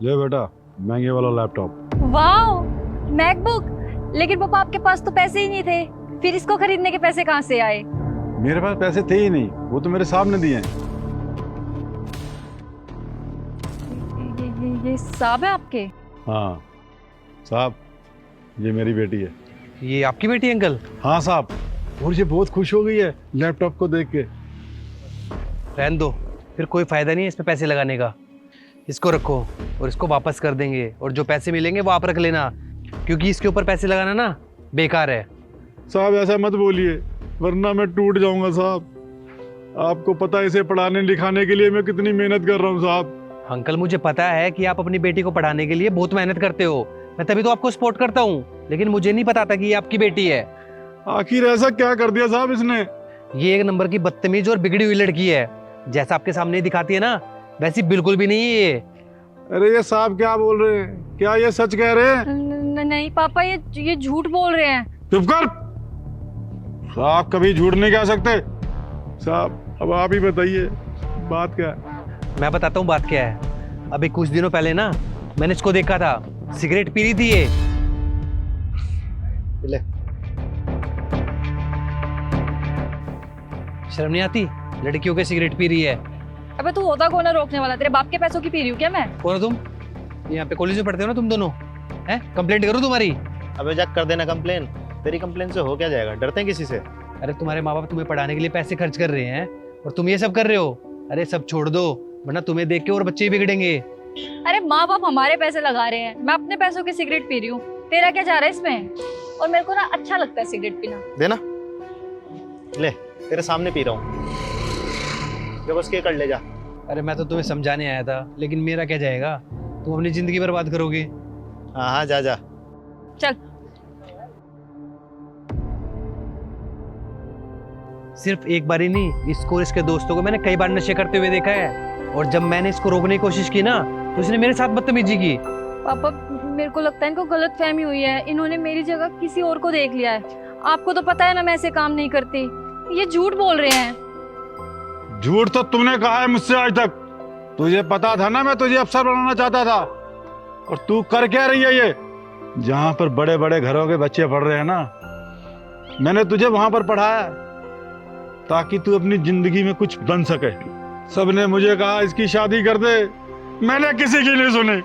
ले बेटा, महंगे वाला लैपटॉप। Wow, MacBook. लेकिन पापा आपके पास तो पैसे ही नहीं थे, फिर इसको खरीदने के पैसे कहाँ से आए? मेरे पास पैसे थे ही नहीं, वो तो मेरे साहब ने दिए हैं। ये साहब है आपके? हाँ साहब, ये मेरी बेटी है। ये आपकी बेटी है अंकल? हाँ साहब, और ये बहुत खुश हो गई है लैपटॉप को देख के। रहने दो, फिर कोई फायदा नहीं है इस पे पैसे लगाने का। इसको रखो और इसको वापस कर देंगे, और जो पैसे मिलेंगे वो आप रख लेना, क्योंकि इसके ऊपर पैसे लगाना ना बेकार है। साहब ऐसा मत बोलिए, वरना मैं टूट जाऊंगा साहब। आपको पता है इसे पढ़ाने लिखाने के लिए मैं कितनी मेहनत कर रहा हूँ साहब। अंकल मुझे पता है कि आप अपनी बेटी को पढ़ाने के लिए बहुत मेहनत करते हो, मैं तभी तो आपको सपोर्ट करता हूँ, लेकिन मुझे नहीं पता था कि ये आपकी बेटी है। आखिर ऐसा क्या कर दिया साहब इसने? ये एक नंबर की बदतमीज और बिगड़ी हुई लड़की है, जैसा आपके सामने दिखाती है ना वैसी बिल्कुल भी नहीं है ये। अरे ये साहब क्या बोल रहे हैं? क्या ये सच कह रहे हैं? नहीं पापा, ये झूठ बोल रहे हैं। चुप कर साहब, कभी झूठ नहीं कह सकते। साहब अब आप ही बताइए बात क्या है? मैं बताता हूँ बात क्या है। अभी कुछ दिनों पहले ना मैंने इसको देखा था, सिगरेट पी रही थी ये। ले, शर्म नहीं आती? लड़कियों के सिगरेट पी रही है। अबे तू होता कौन है रोकने वाला? तेरे बाप के पैसों की पी रही हूँ क्या मैं? कौन हो तुम? यहाँ पे कॉलेज में पढ़ते हो ना तुम दोनों? हैं? कंप्लेंट करूँ तुम्हारी? अबे जा कर देना कंप्लेन। तेरी कंप्लेन से हो क्या जाएगा? डरते हैं किसी से? अरे तुम्हारे माँ बाप तुम्हें पढ़ाने के लिए पैसे खर्च कर रहे हैं और तुम ये सब कर रहे हो। अरे सब छोड़ दो, वरना तुम्हें देख के और बच्चे ही बिगड़ेंगे। अरे माँ बाप हमारे पैसे लगा रहे हैं, मैं अपने पैसों की सिगरेट पी रही हूँ। तेरा क्या जा रहा है इसमें? और मेरे को ना अच्छा लगता है सिगरेट पीना। देना, ले तेरे सामने पी रहा हूँ, जब उसके कर ले जा। अरे मैं तो तुम्हें समझाने आया था, लेकिन मेरा क्या जाएगा? तुम अपनी जिंदगी बर्बाद करोगे। हाँ हाँ जा जा। चल। सिर्फ एक बार ही नहीं, इसको और इसके दोस्तों को मैंने कई बार नशे करते हुए देखा है, और जब मैंने इसको रोकने की कोशिश की ना तो इसने मेरे साथ बदतमीजी की। पापा मेरे को लगता है इनको गलत फहमी हुई है, इन्होंने मेरी जगह किसी और को देख लिया है। आपको तो पता है ना मैं ऐसे काम नहीं करती। ये झूठ बोल रहे हैं। झूठ तो तुमने कहा है मुझसे आज तक। तुझे पता था ना मैं तुझे अफसर बनाना चाहता था, और तू कर क्या रही है ये? जहां पर बड़े बड़े घरों के बच्चे पढ़ रहे हैं ना, मैंने तुझे वहां पर पढ़ाया ताकि तू अपनी जिंदगी में कुछ बन सके। सबने मुझे कहा इसकी शादी कर दे, मैंने किसी की नहीं सुनी।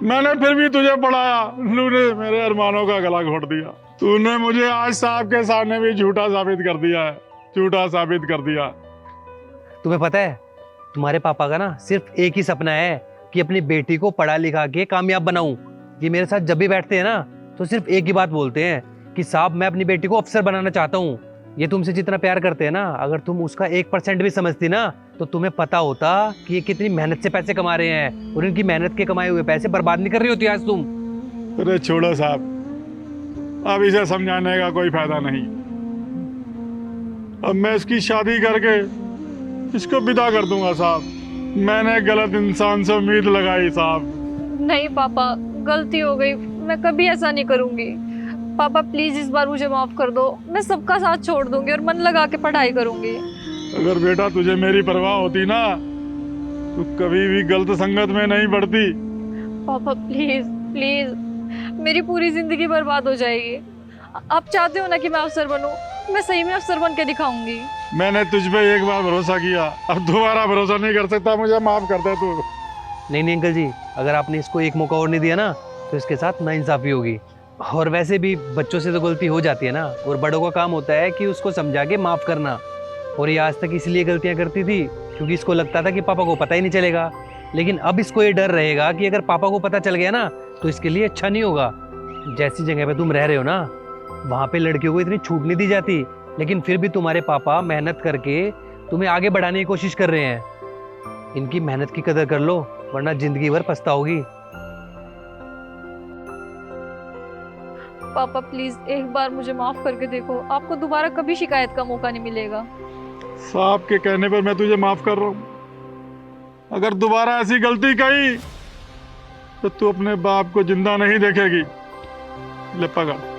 मैंने फिर भी तुझे पढ़ाया, तूने मेरे अरमानों का गला घोट दिया। तूने मुझे आज साहब के सामने भी झूठा साबित कर दिया है, झूठा साबित कर दिया। तुम्हें पता है तुम्हारे पापा का ना सिर्फ एक ही सपना है कि अपनी बेटी को पढ़ा लिखा के कामयाब बनाऊं। ये मेरे साथ जब भी बैठते हैं ना तो सिर्फ एक ही बात बोलते हैं कि साहब मैं अपनी बेटी को अफसर बनाना चाहता हूँ। ये तुमसे जितना प्यार करते हैं ना, अगर तुम उसका 1% भी समझती ना तो तुम्हें पता होता कि ये कितनी मेहनत से पैसे कमा रहे हैं, और इनकी मेहनत के कमाए हुए पैसे बर्बाद नहीं कर रही होती आज तुम। अरे छोड़ो साहब, अब इसे समझाने का कोई फायदा नहीं। अब मैं इसकी शादी करके इसको विदा कर दूंगा साहब। मैंने गलत इंसान से उम्मीद लगाई साहब। नहीं पापा, गलती हो गई, मैं कभी ऐसा नहीं करूंगी। पापा प्लीज इस बार मुझे माफ कर दो, मैं सबका साथ छोड़ दूंगी और मन लगा के पढ़ाई करूंगी। अगर बेटा तुझे मेरी परवाह होती ना तो कभी भी गलत संगत में नहीं पड़ती। पापा प्लीज प्लीज, मेरी पूरी जिंदगी बर्बाद हो जाएगी। आप चाहते हो ना कि मैं अफसर बनूं? मैं सही में अफसर बन के दिखाऊंगी। मैंने तुझ पे एक बार भरोसा किया, अब दोबारा भरोसा नहीं कर सकता। मुझे माफ कर दे तू। नहीं अंकल जी, अगर आपने इसको एक मौका और नहीं दिया ना तो इसके साथ नाइंसाफी होगी। और वैसे भी बच्चों से तो गलती हो जाती है ना, और बड़ों का काम होता है कि उसको समझा के माफ करना। और ये आज तक इसलिए गलतियां करती थी क्योंकि इसको लगता था कि पापा को पता ही नहीं चलेगा, लेकिन अब इसको ये डर रहेगा कि अगर पापा को पता चल गया ना तो इसके लिए अच्छा नहीं होगा। जैसी जगह पे तुम रह रहे हो ना, वहाँ पे लड़कियों को इतनी छूट नहीं दी जाती, लेकिन फिर भी तुम्हारे पापा मेहनत करके तुम्हें आगे बढ़ाने की कोशिश कर रहे हैं। इनकी मेहनत की कदर कर लो, वरना जिंदगी भर पछताओगी। पापा प्लीज एक बार मुझे माफ करके देखो, आपको दोबारा कभी शिकायत का मौका नहीं मिलेगा। साहब के कहने पर मैं तुझे माफ कर रहा हूँ। अगर दोबारा ऐसी गलती कही तो तू अपने बाप को जिंदा नहीं देखेगी। ले पकड़।